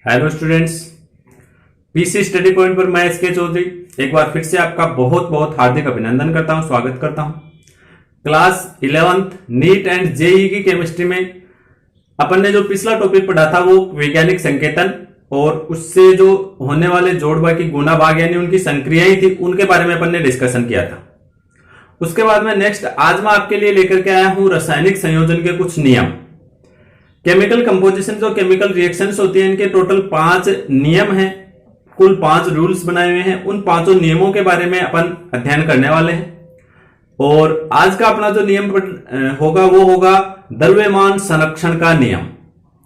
Hello students, PC study point पर मैं SK Chaudhary एक बार फिर से आपका बहुत बहुत हार्दिक अभिनंदन करता हूं, स्वागत करता हूं। Class 11th NEET and JEE की केमिस्ट्री में अपन ने जो पिछला टॉपिक पढ़ा था वो वैज्ञानिक संकेतन और उससे जो होने वाले जोड़ भाग की गुना भाग यानी उनकी संक्रियाएं थी उनके बारे में अपन ने डिस्कशन किया था। उसके बाद में नेक्स्ट आज मैं आपके लिए लेकर के आया हूं रासायनिक संयोजन के कुछ नियम। केमिकल कंपोजिशन जो केमिकल रिएक्शंस होती हैं इनके टोटल 5 नियम हैं, कुल 5 रूल्स बनाए हुए हैं। उन 5 नियमों के बारे में अपन अध्ययन करने वाले हैं और आज का अपना जो नियम होगा वो होगा द्रव्यमान संरक्षण का नियम।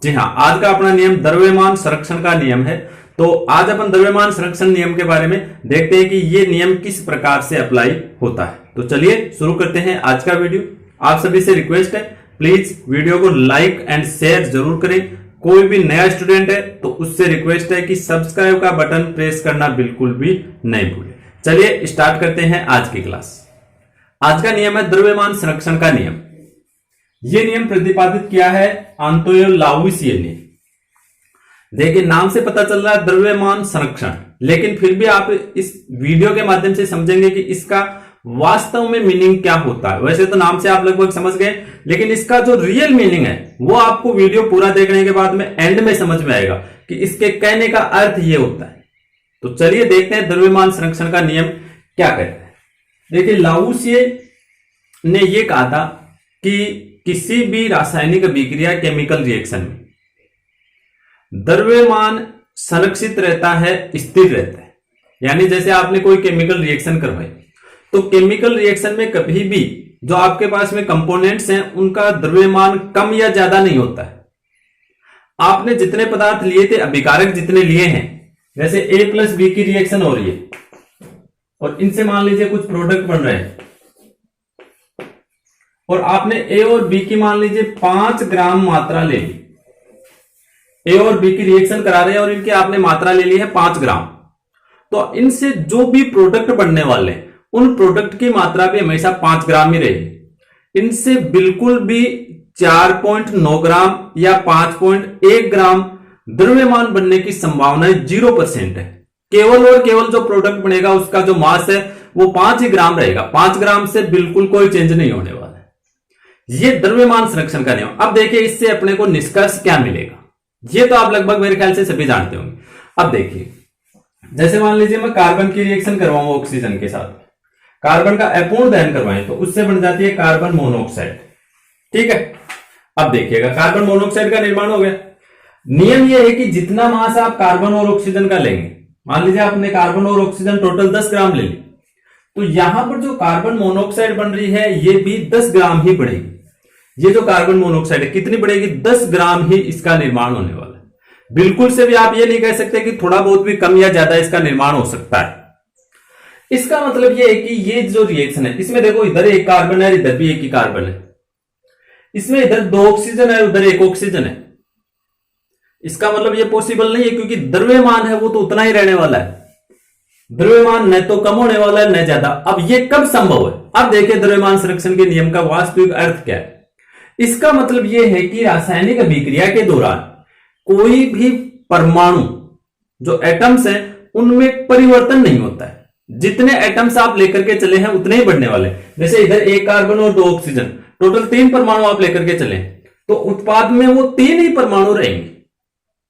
जी हाँ, आज का अपना नियम द्रव्यमान संरक्षण का नियम है। तो आज अपन द्रव्यमान संरक्षण नियम के बारे में देखते हैं कि ये नियम किस प्रकार से अप्लाई होता है। तो चलिए शुरू करते हैं आज का वीडियो। आप सभी से रिक्वेस्ट है, प्लीज वीडियो को लाइक एंड शेयर जरूर करें। कोई भी नया स्टूडेंट है तो उससे रिक्वेस्ट है कि सब्सक्राइब का बटन प्रेस करना बिल्कुल भी नहीं भूलें। चलिए स्टार्ट करते हैं आज की क्लास। आज का नियम है द्रव्यमान संरक्षण का नियम। यह नियम प्रतिपादित किया है आंतोइन लावुसिये ने। देखिए नाम से पता चल रहा है द्रव्यमान संरक्षण, लेकिन फिर भी आप इस वीडियो के माध्यम से समझेंगे कि इसका वास्तव में मीनिंग क्या होता है। वैसे तो नाम से आप लगभग समझ गए, लेकिन इसका जो रियल मीनिंग है वो आपको वीडियो पूरा देखने के बाद में एंड में समझ में आएगा कि इसके कहने का अर्थ ये होता है। तो चलिए देखते हैं द्रव्यमान संरक्षण का नियम क्या कहता है। देखिए लावुसिये ने यह कहा था कि किसी भी रासायनिक अभिक्रिया केमिकल रिएक्शन में द्रव्यमान संरक्षित रहता है, स्थिर रहता है। यानी जैसे आपने कोई केमिकल रिएक्शन करवाई तो केमिकल रिएक्शन में कभी भी जो आपके पास में कंपोनेंट्स हैं उनका द्रव्यमान कम या ज्यादा नहीं होता है। आपने जितने पदार्थ लिए थे, अभिकारक जितने लिए हैं, जैसे A प्लस बी की रिएक्शन हो रही है और इनसे मान लीजिए कुछ प्रोडक्ट बन रहे हैं और आपने A और B की मान लीजिए 5 ग्राम मात्रा ले ली। A और B की रिएक्शन करा रहे हैं और इनकी आपने मात्रा ले ली है 5 ग्राम। तो इनसे जो भी प्रोडक्ट बनने वाले हैं उन प्रोडक्ट की मात्रा भी हमेशा 5 ग्राम ही रहेगी। इनसे बिल्कुल भी 4.9 ग्राम या 5.1 ग्राम द्रव्यमान बनने की संभावना 0% है। केवल और केवल जो प्रोडक्ट बनेगा उसका जो मास है वो 5 ही ग्राम रहेगा। 5 ग्राम से बिल्कुल कोई चेंज नहीं होने वाला है। ये द्रव्यमान संरक्षण का नियम। अब देखिए इससे अपने को निष्कर्ष क्या मिलेगा, ये तो आप लगभग मेरे ख्याल से सभी जानते होंगे। अब देखिए जैसे मान लीजिए मैं कार्बन की रिएक्शन करवाऊंगा ऑक्सीजन के साथ, कार्बन का अपूर्ण दहन करवाएं तो उससे बन जाती है कार्बन मोनोऑक्साइड। ठीक है, अब देखिएगा कार्बन मोनोऑक्साइड का निर्माण हो गया। नियम यह है कि जितना मास आप कार्बन और ऑक्सीजन का लेंगे, मान लीजिए आपने कार्बन और ऑक्सीजन टोटल 10 ग्राम ले ली, तो यहां पर जो कार्बन मोनोऑक्साइड बन रही है ये भी 10 ग्राम ही बढ़ेगी। ये जो कार्बन मोनोऑक्साइड है कितनी बढ़ेगी? 10 ग्राम ही इसका निर्माण होने वाला है। बिल्कुल से भी आप ये नहीं कह सकते कि थोड़ा बहुत भी कम या ज्यादा इसका निर्माण हो सकता है। इसका मतलब यह है कि ये जो रिएक्शन है इसमें देखो इधर एक कार्बन है, इधर भी एक ही कार्बन है, इसमें इधर 2 ऑक्सीजन है, उधर 1 ऑक्सीजन है। इसका मतलब ये पॉसिबल नहीं है क्योंकि द्रव्यमान है वो तो उतना ही रहने वाला है। द्रव्यमान न तो कम होने वाला है न ज्यादा। अब ये कब संभव है? अब देखिए द्रव्यमान संरक्षण के नियम का वास्तविक अर्थ क्या है। इसका मतलब यह है कि रासायनिक अभिक्रिया के दौरान कोई भी परमाणु जो एटम्स हैं उनमें परिवर्तन नहीं होता है। जितने एटम्स आप लेकर के चले हैं उतने ही बढ़ने वाले। जैसे इधर 1 कार्बन और 2 ऑक्सीजन, टोटल 3 परमाणु आप लेकर के चले तो उत्पाद में वो 3 ही परमाणु रहेंगे,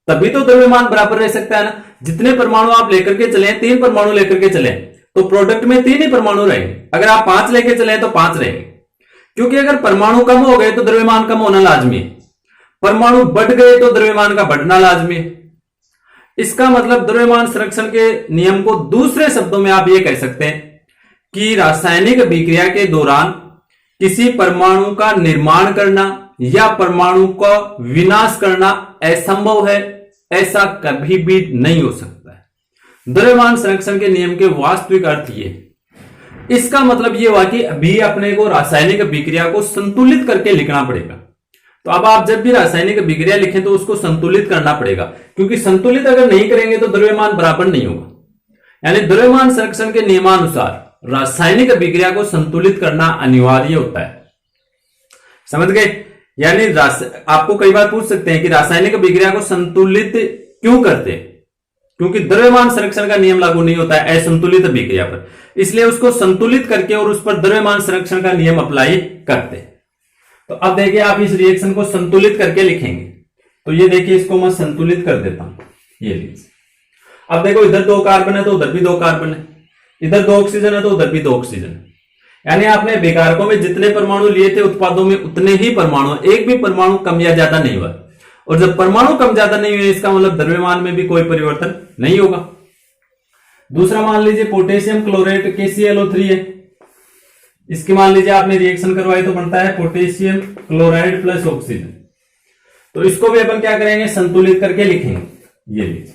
तभी तो द्रव्यमान बराबर रह सकता है ना। जितने परमाणु आप लेकर के चले, 3 परमाणु लेकर के चले तो प्रोडक्ट में 3 ही परमाणु रहेंगे। अगर आप 5 लेकर चले तो 5 रहेंगे, क्योंकि अगर परमाणु कम हो गए तो द्रव्यमान कम होना लाजमी है, परमाणु बढ़ गए तो द्रव्यमान का बढ़ना लाजमी है। इसका मतलब द्रव्यमान संरक्षण के नियम को दूसरे शब्दों में आप ये कह सकते हैं कि रासायनिक अभिक्रिया के दौरान किसी परमाणु का निर्माण करना या परमाणु का विनाश करना असंभव है, ऐसा कभी भी नहीं हो सकता है। द्रव्यमान संरक्षण के नियम के वास्तविक अर्थ ये। इसका मतलब ये हुआ कि अभी अपने को रासायनिक अभिक्रिया को संतुलित करके लिखना पड़ेगा। तो अब आप जब भी रासायनिक अभिक्रिया लिखें तो उसको संतुलित करना पड़ेगा, क्योंकि संतुलित अगर नहीं करेंगे तो द्रव्यमान बराबर नहीं होगा। यानी द्रव्यमान संरक्षण के नियमानुसार रासायनिक अभिक्रिया को संतुलित करना अनिवार्य होता है। समझ गए? यानी आपको कई बार पूछ सकते हैं कि रासायनिक अभिक्रिया को संतुलित क्यों करते हैं? क्योंकि द्रव्यमान संरक्षण का नियम लागू नहीं होता है असंतुलित अभिक्रिया पर, इसलिए उसको संतुलित करके और उस पर द्रव्यमान संरक्षण का नियम अप्लाई करते हैं। तो अब देखिए आप इस रिएक्शन को संतुलित करके लिखेंगे, तो ये देखिए इसको मैं संतुलित कर देता हूं, ये लीजिए। अब देखो इधर 2 कार्बन है तो उधर भी 2 कार्बन है, इधर 2 ऑक्सीजन है तो उधर भी 2 ऑक्सीजन है, यानी आपने विकारकों में जितने परमाणु लिए थे उत्पादों में उतने ही परमाणु, एक भी परमाणु कम या ज्यादा नहीं हुआ। और जब परमाणु कम ज्यादा नहीं हुए इसका मतलब द्रव्यमान में भी कोई परिवर्तन नहीं होगा। दूसरा मान लीजिए पोटेशियम क्लोराइड KClO3 है, इसकी मान लीजिए आपने रिएक्शन करवाई तो बनता है पोटेशियम क्लोराइड प्लस ऑक्सीजन। तो इसको भी अपन क्या करेंगे, संतुलित करके लिखेंगे। ये लीजिए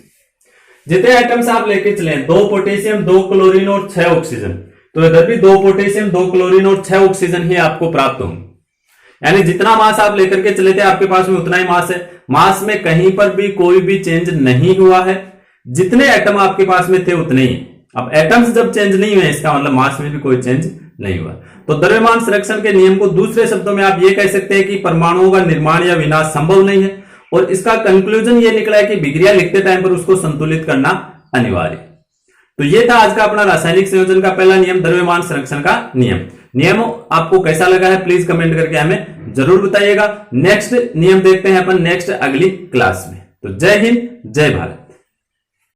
जितने आइटम्स आप लेके चले 2 पोटेशियम 2 क्लोरीन और 6 ऑक्सीजन, तो इधर भी 2 पोटेशियम 2 क्लोरीन और 6 ऑक्सीजन ही आपको प्राप्त होंगे। यानी जितना मास आप लेकर के चले थे आपके पास में उतना ही मास है, मास में कहीं पर भी कोई भी चेंज नहीं हुआ है, जितने एटम आपके पास में थे उतने ही। अब एटम्स जब चेंज नहीं हुए इसका मतलब मास में भी कोई चेंज नहीं हुआ। तो द्रव्यमान संरक्षण के नियम को दूसरे शब्दों में आप ये कह सकते हैं कि परमाणुओं का निर्माण या विनाश संभव नहीं है, और इसका कंक्लूजन ये निकला है कि विक्रिया लिखते टाइम पर उसको संतुलित करना अनिवार्य। तो ये था आज का अपना रासायनिक संयोजन का पहला नियम, द्रव्यमान संरक्षण का नियम आपको कैसा लगा है प्लीज कमेंट करके हमें जरूर बताइएगा। नेक्स्ट नियम देखते हैं अपन नेक्स्ट अगली क्लास में। तो जय हिंद, जय भारत।